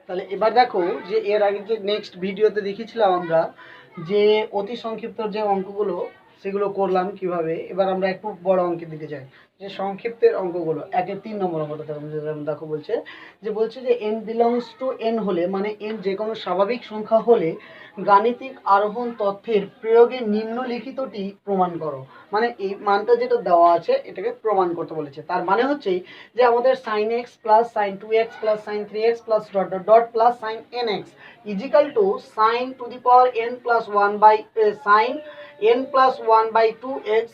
তাহলে এবার দেখো যে এর আগে যে নেক্সট ভিডিওতে দেখিয়েছিলাম আমরা যে অতি সংক্ষিপ্ত যে অঙ্কগুলো সেগুলো করলাম কিভাবে। এবার আমরা একটু বড় অঙ্কের দিকে যাই, যে সংক্ষিপ্তের অঙ্কগুলো। একের 3 নম্বর অঙ্কটা দেখো বলছে যে এন বিলংস টু এন হলে, মানে এন যে কোনো স্বাভাবিক সংখ্যা হলে গাণিতিক আরোহণ তথ্যের প্রয়োগে নিম্নলিখিতটি প্রমাণ করো। মানে এই মানটা যেটা দেওয়া আছে এটাকে প্রমাণ করতে বলেছে। তার মানে হচ্ছে যে আমাদের sine x plus sine 2x plus sine 3x plus dot dot dot plus sine n x equal to sine to the power n plus one by sine n plus one by 2x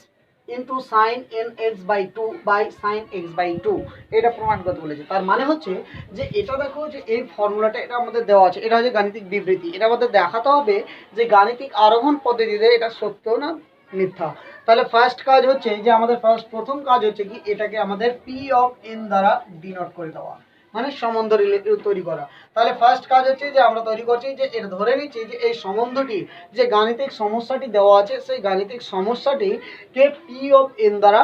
into sine n x by 2 by sine x by 2, এটা প্রমাণ করতে বলেছে। তার মানে হচ্ছে যে এটা দেখো যে এই ফর্মুলাটা এটা আমাদের দেওয়া আছে, এটা হচ্ছে গাণিতিক বিবৃতি। এটা আমাদের দেখাতে হবে যে গাণিতিক আরোহণ পদ্ধতিতে এটা সত্য না মিথ্যা। তাহলে ফার্স্ট কাজ হচ্ছে যে আমাদের প্রথম কাজ হচ্ছে কি এটাকে আমাদের পি অফ এন দ্বারা ডিনোট করে দেওয়া, মানে সম্বন্ধ তৈরি করা। তাহলে ফার্স্ট কাজ হচ্ছে যে আমরা তৈরি করছি যে এটা ধরে নিচ্ছি যে এই সম্বন্ধটি, যে গাণিতিক সমস্যাটি দেওয়া আছে সেই গাণিতিক সমস্যাটিকে পি অফ এন দ্বারা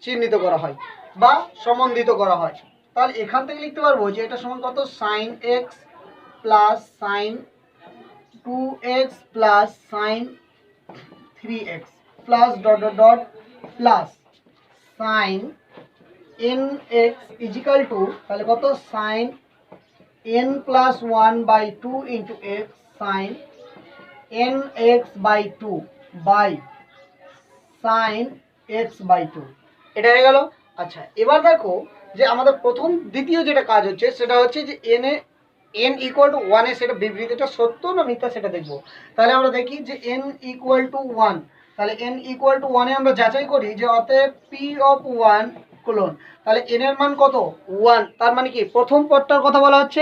চিহ্নিত করা হয় বা সম্বন্ধিত করা হয়। তাহলে এখান থেকে লিখতে পারবো যে এটা সমান কত, sine x plus sine 2x plus sine 3x plus dot dot dot plus sine n x equal to, তাহলে কত, sine n plus one by two into x sine n x by two by sine x by two, এটা হয়ে গেল। আচ্ছা এবার দেখো যে আমাদের দ্বিতীয় যেটা কাজ হচ্ছে সেটা হচ্ছে যে এন ইকুয়াল টু ওয়ানে সেটা বিবৃতিটা সত্য না মিথ্যা সেটা দেখবো। তাহলে আমরা দেখি যে এন ইকুয়াল টু ওয়ান, তাহলে এন ইকুয়াল টু ওয়ানে আমরা যাচাই করি যে অতএব পি অফ ওয়ান কোলন, তাহলে এন এর মান কত, ওয়ান। তার মানে কি প্রথম পদটার কথা বলা হচ্ছে।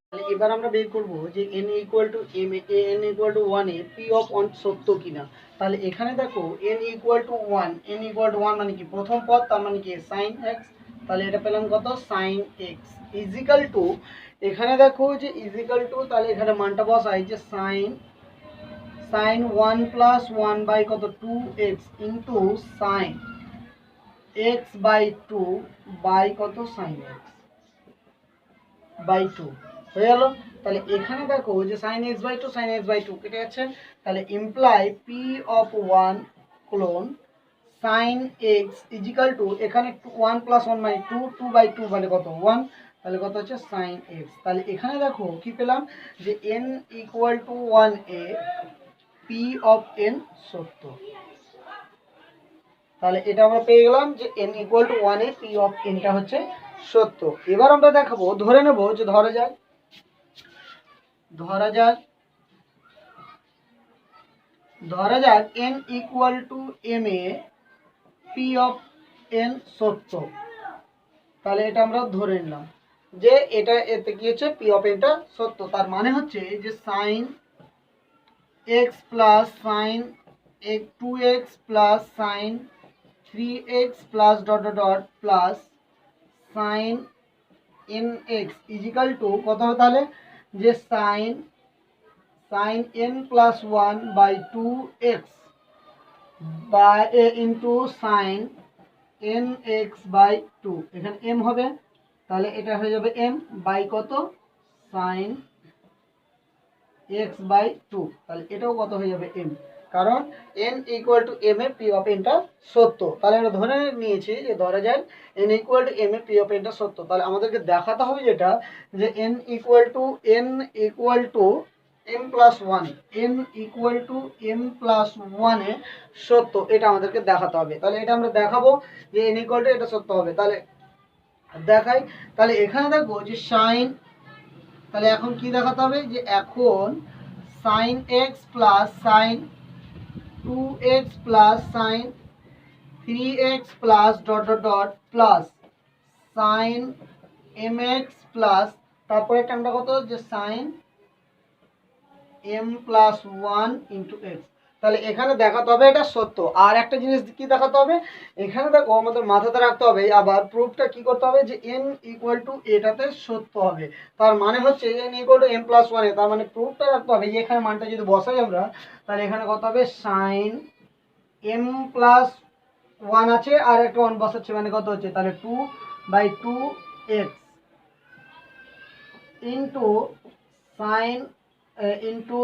তাহলে এবার আমরা বের করবো যে n equal to m n equal to ওয়ানে পি অফ ওয়ান সত্য কিনা। তাহলে এখানে দেখো n equal to one, n equal to one মানে কি প্রথম পদ, তার মানে কি সাইন এক্স। তাহলে এটা পেলাম কত, সাইন এক্স ইজিক্যাল টু, এখানে দেখো যে ইজিক্যাল টু, তাহলে এখানে মানটা বসাই যে sine one plus one by কত, 2x into sine x by 2 by কত, সাইন এক্স বাই 2 হয়ে গেল। তাহলে এখানে দেখো যে sine x by 2 sine x by 2 কেটে যাচ্ছে, তাহলে imply P of one colon sine x equal to, এখানে 1 প্লাস 1 মানে 2, 2 বাই 2 মানে কত, 1, তাহলে কত হচ্ছে সাইন এক্স। তাহলে এখানে দেখো কি পেলাম যে n equal to 1 a P of n সত্য। তাহলে এটা আমরা পেয়ে গেলাম যে n equal to 1 a P of এনটা হচ্ছে সত্য। এবার আমরা দেখাবো, ধরে নেব যে ধরা যাক n equal to m A P of n সত্য। তাহলে এটা আমরা ধরে নিলাম যে এটা এতে কি হচ্ছে, পি অফ এনটা সত্য। তার মানে হচ্ছে যে sine x plus sine 2x plus sine 3x plus dot dot dot plus sine n x equal to কত হবে, তাহলে যে sine n plus one by 2x by into sine n x by 2, এখানে এম হবে, তাহলে এটা হয়ে যাবে এম বাই কত, সাইন এক্স বাই 2, তাহলে এটাও কত হয়ে যাবে এম, কারণ n equal to m A P of এনটা সত্য। তাহলে আমরা ধরে নিয়েছি যে ধরা যায় n equal to m A P of এনটা সত্য। তাহলে আমাদেরকে দেখাতে হবে যেটা যে n equal to m plus one, n equal to m plus ওয়ানে সত্য, এটা আমাদেরকে দেখাতে হবে। তাহলে এটা আমরা দেখাবো যে এন ইকুয়াল টু এটা সত্য হবে। তাহলে দেখাই, তাহলে এখানে দেখবো যে সাইন, তাহলে এখন কি দেখাতে হবে যে এখন sine x plus sine 2x plus sine 3x plus dot dot dot plus sine m x plus তারপরে টার্মটা কত, যে sine m plus one into x. তাহলে এখানে দেখাতে হবে এটা সত্য। আর একটা জিনিস কি দেখাতে হবে, এখানে দেখো আমাদের মাথাতে রাখতে হবে আবার প্রুফটা কি করতে হবে যে এন ইকুয়াল টু এটাতে সত্য হবে। তার মানে হচ্ছে n equal to m plus ওয়ানে, তার মানে প্রুফটা রাখতে হবে যে এখানে মানটা যদি বসাই আমরা, তাহলে এখানে কত হবে, সাইন এম প্লাস ওয়ান আছে আর একটা ওয়ান বসাচ্ছে মানে কত হচ্ছে, তাহলে 2 by 2 x into sine into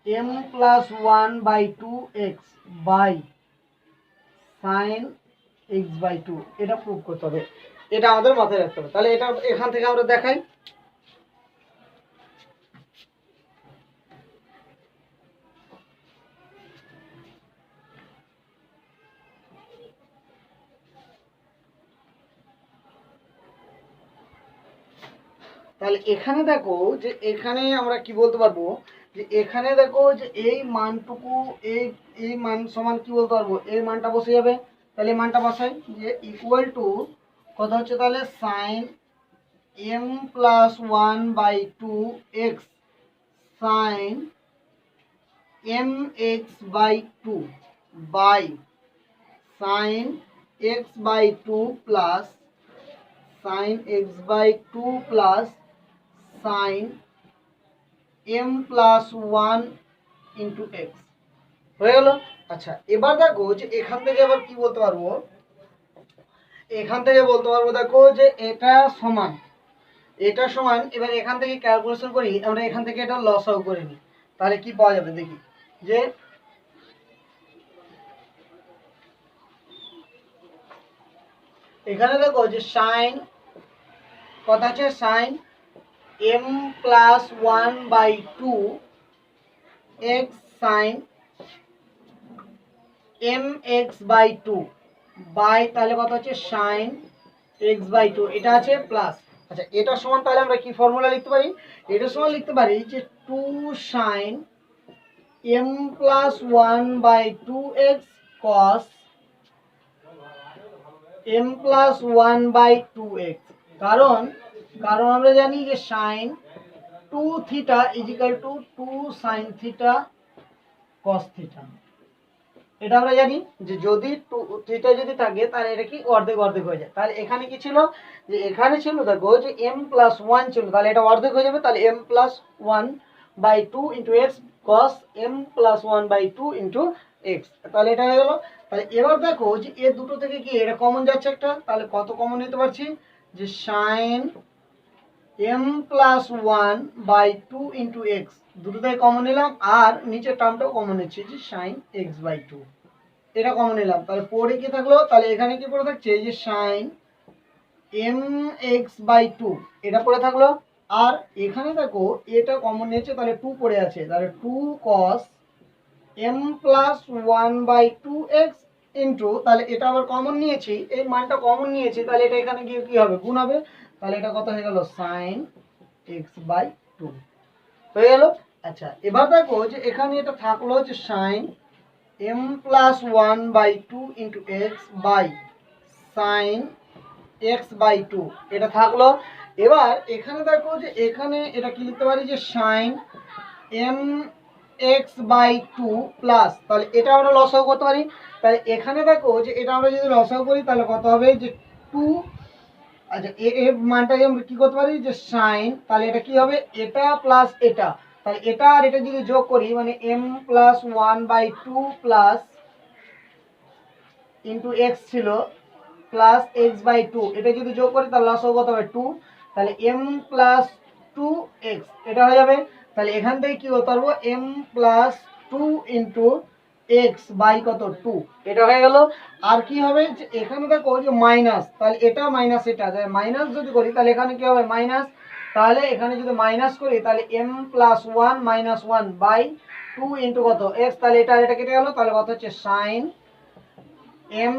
m plus one by two x by sine x by two, এটা প্রুভ করতে হবে, এটা আমাদের মাথায় রাখতে হবে। তাহলে এটা এখান থেকে আমরা দেখাই। তাহলে এখানে দেখো যে এখানে আমরা কি বলতে পারবো, যে এখানে দেখো যে এই মানটুকু এই এই মান সমান কি বলতে পারবো, এই মানটা বসে যাবে। তাহলে এই মানটা বসাই যে ইকুয়াল টু কত হচ্ছে, তাহলে sine m plus one by two x sine m x by two by sine x by two plus sine x by two plus sine m plus one into x হয়ে গেল। আচ্ছা এবার দেখো যে এখান থেকে আবার কি বলতে পারবো, এখান থেকে বলতে পারবো দেখো যে এটা সমান, এটা সমান। এবার এখান থেকে ক্যালকুলেশন করি আমরা, এখান থেকে এটা লসাগু করে নিই, তাহলে কি পাওয়া যাবে দেখি। যে এখানে দেখো যে সাইন কথা আছে sine m plus one by two x sine m x by two by তাহলে কত হচ্ছে সাইন এক্স বাই টু, এটা আছে প্লাস। আচ্ছা এটা সমান তাহলে আমরা কি ফর্মুলা লিখতে পারি, এটা সমান লিখতে পারি যে two sine m plus one by two x cos m plus one by two x. কারণ কারণ আমরা জানি যে sine two theta equal to two sine theta cos theta, এটা আমরা জানি যে যদি টু থিটা যদি থাকে তাহলে এটা কি অর্ধেক অর্ধেক হয়ে যায়। তাহলে এখানে কি ছিল, যে এখানে ছিল দেখো যে এম প্লাস ওয়ান ছিল, তাহলে এটা অর্ধেক হয়ে যাবে, তাহলে m plus one by two into x cos m plus one by two into x, তাহলে এটা হয়ে গেল। তাহলে এবার দেখো যে এ দুটো থেকে কি এটা কমন যাচ্ছে একটা, তাহলে কত কমন নিতে পারছি, যে sine m plus one by two into x দুটো থেকে কমন নিলাম, আর নিচের টার্মটাও কমন নিচ্ছি যে সাইন এক্স বাই টু, এটা কমন নিলাম। তাহলে পরে কি থাকলো, তাহলে এখানে কি পড়ে থাকছে যে sine m x by two এটা পড়ে থাকলো, আর এখানে দেখো এটা কমন নিয়েছে তাহলে টু পড়ে আছে, তাহলে two cos m plus one by two x into, তাহলে এটা আবার কমন নিয়েছি, এই মানটা কমন নিয়েছি, তাহলে এটা এখানে গিয়ে কি হবে গুণ হবে, তাহলে এটা কত হয়ে গেল সাইন এক্স বাই টু হয়ে গেল। আচ্ছা এবার দেখো যে এখানে এটা থাকলো যে sine m plus one by two into x by sine x by two এটা থাকলো। এবার এখানে দেখো যে এখানে এটা কি লিখতে পারি যে sine m x by two plus, তাহলে এটা আমরা লসাগু করতে পারি। তাহলে এখানে দেখো যে এটা আমরা যদি লসাগু করি তাহলে কত হবে যে টু, আচ্ছা এর মানটাকে আমরা কি করতে পারি যে সাইন, তাহলে এটা কি হবে এটা প্লাস এটা, তাহলে এটা আর এটা যদি যোগ করি মানে m plus one by two plus into x ছিল প্লাস এক্স বাই টু, এটা যদি যোগ করি তাহলে লসাগু কত হবে টু, তাহলে এম প্লাস টু এক্স এটা হয়ে যাবে। তাহলে এখান থেকে কি করতে পারবো m plus two into x by কত টু, এটা হয়ে গেল। আর কি হবে যে এখানে দেখো যে মাইনাস, তাহলে এটা মাইনাস এটা মাইনাস যদি করি তাহলে এখানে কি হবে মাইনাস, তাহলে এখানে যদি মাইনাস করি তাহলে m plus one minus one by two into কত এক্স, তাহলে এটা এটা কেটে গেল, তাহলে কত হচ্ছে সাইন এম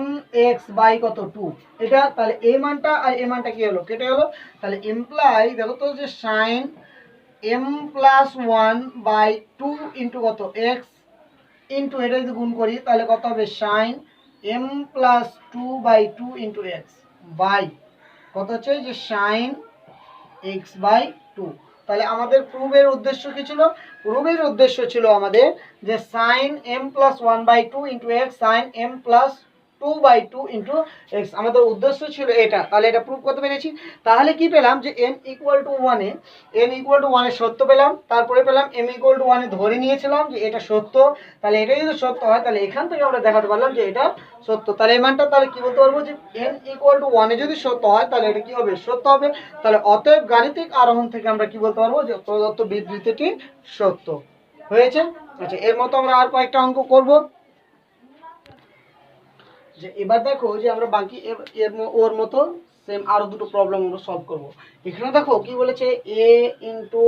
এক্স বাই কত টু, এটা তাহলে এই মানটা আর এই মানটা কি হলো কেটে গেল। তাহলে এমপ্লাই দেখো তো যে sine m plus one by two into কত এক্স ইন্টু এটা যদি গুণ করি তাহলে কত হবে sine m plus two by two into x by কত হচ্ছে যে সাইন এক্স বাই টু। তাহলে আমাদের প্রুফের উদ্দেশ্য কি ছিল, প্রুফের উদ্দেশ্য ছিল আমাদের যে sine m plus one by two into x sine m plus 2/2 into x. আমাদের উদ্দেশ্য ছিল এটা, তাহলে এটা প্রুভ করতে পেরেছি। তাহলে কি পেলাম যে n ইকুয়াল টু 1 এ সত্য পেলাম, তারপরে পেলাম m ইকুয়াল টু 1 এ ধরে নিয়েছিলাম যে এটা সত্য। তাহলে এটা যদি সত্য হয় তাহলে এখান থেকে আমরা দেখাতে পারলাম যে এটা সত্য। তাহলে এই মানটা তাহলে কি বলতে পারবো যে n ইকুয়াল টু 1 এ যদি সত্য হয় তাহলে এটা কি হবে, সত্য হবে। তাহলে অতএব গাণিতিক আরোহণ থেকে আমরা কি বলতে পারবো যে প্রদত্ত বিবৃতিটি সত্য হয়েছে। আচ্ছা, এর মতো আমরা আর কয়েকটা অঙ্ক করব। যে এবার দেখো যে আমরা বাকি ওর মতো সেম আরো দুটো প্রবলেম আমরা সলভ করব। এখানে দেখো কি বলেছে, a into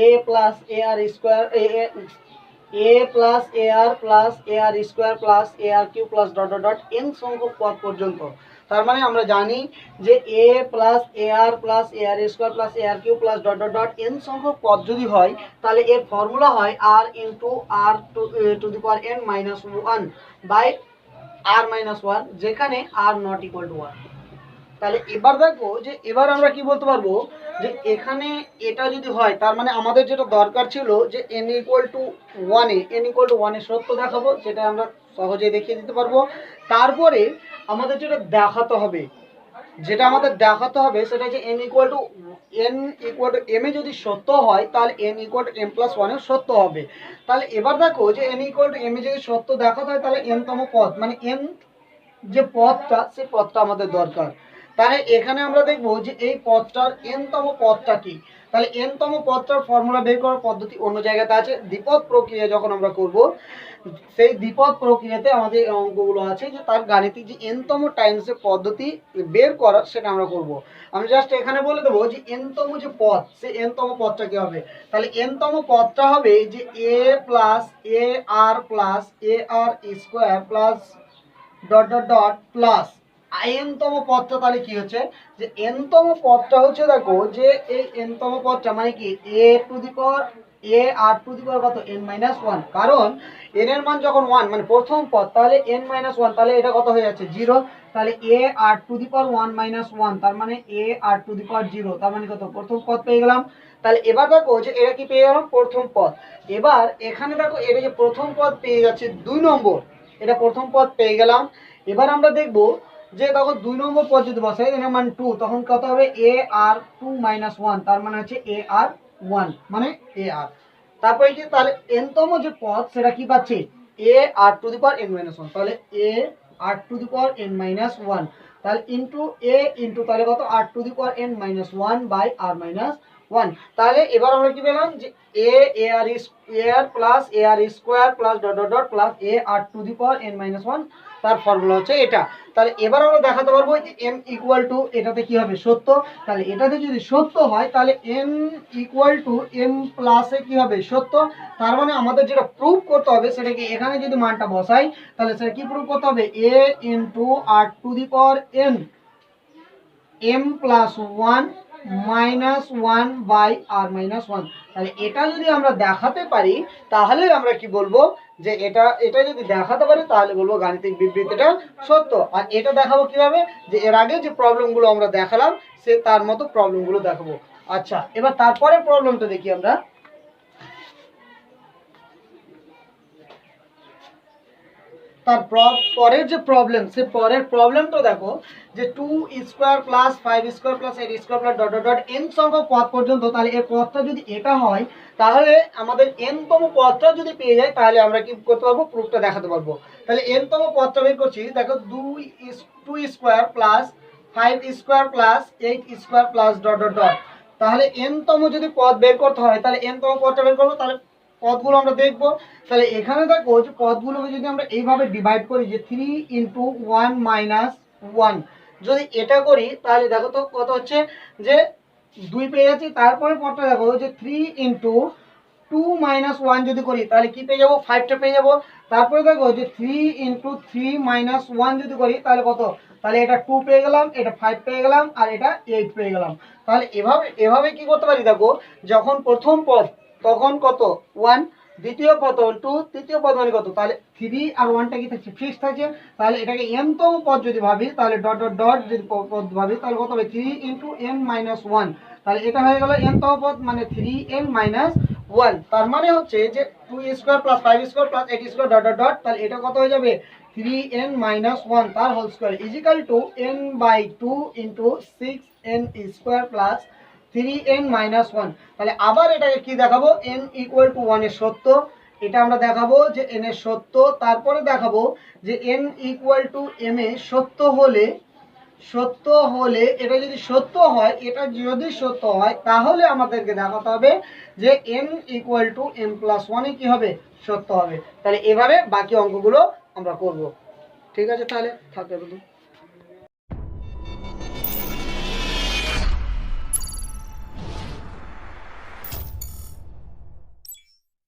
a plus a r square a plus a r square plus a r cube plus dot dot dot n সংখ্যক পদ পর্যন্ত। তার মানে আমরা জানি যে a plus a r square plus a r cube plus dot dot dot n সংখ্যক পদ যদি হয় তাহলে এর ফর্মুলা হয় r into r to the power n minus 1 by r minus 1, যেখানে r নট ইকুয়াল টু 1। তাহলে এবার দেখো যে এবার আমরা কি বলতে পারবো যে এখানে এটা যদি হয় তার মানে আমাদের যেটা দরকার ছিল যে n ইকুয়াল টু 1 এ সত্য দেখাবো, যেটা আমরা সহজেই দেখিয়ে দিতে পারবো। তারপরে আমাদের যেটা দেখাতে হবে সেটা হচ্ছে n ইকুয়াল টু m এ যদি সত্য হয় তাহলে n equal to m plus 1 এ সত্য হবে। তাহলে এবার দেখো যে n ইকুয়াল টু m এ যদি সত্য দেখাতে হয় তাহলে n তম পদ মানে n যে পদটা সেই পদটা আমাদের দরকার। তাহলে এখানে আমরা দেখবো যে এই পদটার n তম পদটা কি। তাহলে n তম পদটার ফর্মুলা বের করার পদ্ধতি অন্য জায়গাতে আছে। দ্বিপদ প্রক্রিয়া যখন আমরা করব সেই দ্বিপদ প্রক্রিয়াতে আমাদের অঙ্কগুলো আছে যে তার গাণিতিক যে n তম টাইমস এর পদ্ধতি বের করার সেটা আমরা করব। আমি জাস্ট এখানে বলে দেবো যে n তম যে পদ সেই n তম পদটা কি হবে। তাহলে n তম পদটা হবে যে a plus a r square plus dot dot dot plus n তম পদটা। তাহলে কি হচ্ছে যে n তম পদটা হচ্ছে দেখো যে এই n তম পদটা মানে কি a টু দি পাওয়ার কত n মাইনাস 1, কারণ n এর মান যখন 1 মানে প্রথম পদ তাহলে n মাইনাস 1, তাহলে এটা কত হয়ে যাচ্ছে 0। তাহলে a r to the power 1 minus 1 তার মানে a আর টু দি পাওয়ার 0, তার মানে কত প্রথম পদ পেয়ে গেলাম। তাহলে এবার দেখো যে এটা কি পেয়ে গেলাম প্রথম পদ। এবার এখানে দেখো এটা যে প্রথম পদ পেয়ে যাচ্ছে 2 নম্বর, এটা প্রথম পদ পেয়ে গেলাম। এবার আমরা দেখব যে তখন 2 নম্বর পদ যদি বসাই এর মান 2, তখন কত হবে a আর 2 মাইনাস 1, তার মানে হচ্ছে a আর 1 মানে a আর। তারপরে কি তাহলে n তম যে পদ সেটা কি পাচ্ছি a r to the power n minus 1, তাহলে a r to the power n minus 1, তাহলে ইনটু a ইনটু তাহলে কত r to the power n minus 1 by r minus 1। তাহলে এবার আমরা কি পেলাম যে a r plus a r square plus dot dot dot plus a r to the power n minus 1, তার ফর্মুলা হচ্ছে এটা। তাহলে এবার আমরা দেখাতে পারবো যে m ইকুয়াল টু এটাতে কি হবে সত্য। তাহলে এটাতে যদি সত্য হয় তাহলে m ইকুয়াল টু m প্লাসে কি হবে সত্য। তার মানে আমাদের যেটা প্রুভ করতে হবে সেটা কি এখানে যদি মানটা বসাই তাহলে সেটা কি প্রুভ করতে হবে a into r to the power n m plus 1 minus 1 by r minus 1। তাহলে এটা যদি আমরা দেখাতে পারি তাহলে আমরা কি বলবো যে এটা যদি দেখাতে পারি তাহলে বলবো গাণিতিক বিবৃতিটা সত্য। আর এটা দেখাবো কিভাবে, যে এর আগে যে প্রবলেমগুলো আমরা দেখালাম সে তার মতো প্রবলেমগুলো দেখাবো। আচ্ছা, এবার তারপরে প্রবলেমটা দেখি আমরা। তার পরের যে প্রবলেম সে পরের প্রবলেমটা দেখো যে 2 square plus 5 square plus 8 square plus dot dot dot n সংখ্যক পদ পর্যন্ত। তাহলে এর পদটা যদি এটা হয় তাহলে আমাদের n তম পদটা যদি পেয়ে যায় তাহলে আমরা কি করতে পারবো, প্রুফটা দেখাতে পারবো। তাহলে n তম পদটা বের করছি, দেখো 2 square plus 5 square plus 8 square plus dot dot dot. তাহলে n তম যদি পদ বের করতে হয় তাহলে n তম পদটা বের করবো। তাহলে পদগুলো আমরা দেখবো। তাহলে এখানে দেখো যে পদগুলোকে যদি আমরা এইভাবে ডিভাইড করি যে 3 ইন্টু 1 মাইনাস 1 যদি এটা করি তাহলে দেখো তো কত হচ্ছে যে 2 পেয়ে যাচ্ছি। তারপরে পদটা দেখো যে 3 ইন্টু 2 মাইনাস 1 যদি করি তাহলে কি পেয়ে যাবো 5টা পেয়ে যাবো। তারপরে দেখো যে 3 ইন্টু 3 মাইনাস 1 যদি করি তাহলে কত, তাহলে এটা 2 পেয়ে গেলাম, এটা 5 পেয়ে গেলাম আর এটা 8 পেয়ে গেলাম। তাহলে এভাবে কি করতে পারি, দেখো যখন প্রথম পদ তখন কত 1, দ্বিতীয় পদ তখন 2, তৃতীয় পদ মানে কত, তাহলে 3 আর 1টা কি থাকছে ফিক্স থাকছে। তাহলে এটাকে n তম পদ যদি ভাবি তাহলে ডট ডট ডট যদি পদ ভাবি তাহলে কত হবে 3 ইন্টু n মাইনাস 1। তাহলে এটা হয়ে গেল n তম পদ মানে 3n মাইনাস 1। তার মানে হচ্ছে যে 2 square plus 5 square plus 8 square dot dot dot, তাহলে এটা কত হয়ে যাবে 3n - 1 তার whole square is equal to n/2 * 6n square plus 3n - 1। তাহলে আবার এটাকে কি দেখাবো, n = 1 এর সত্য, এটা আমরা দেখাবো যে n এর সত্য। তারপরে দেখাবো যে n = m এ সত্য হলে এটা যদি সত্য হয়, এটা যদি সত্য হয় তাহলে আমাদেরকে দেখাতে হবে যে n = m+1 এ কি হবে, সত্য হবে। তাহলে এভাবে বাকি অঙ্কগুলো আমরা করব। ঠিক আছে, তাহলে থাকে।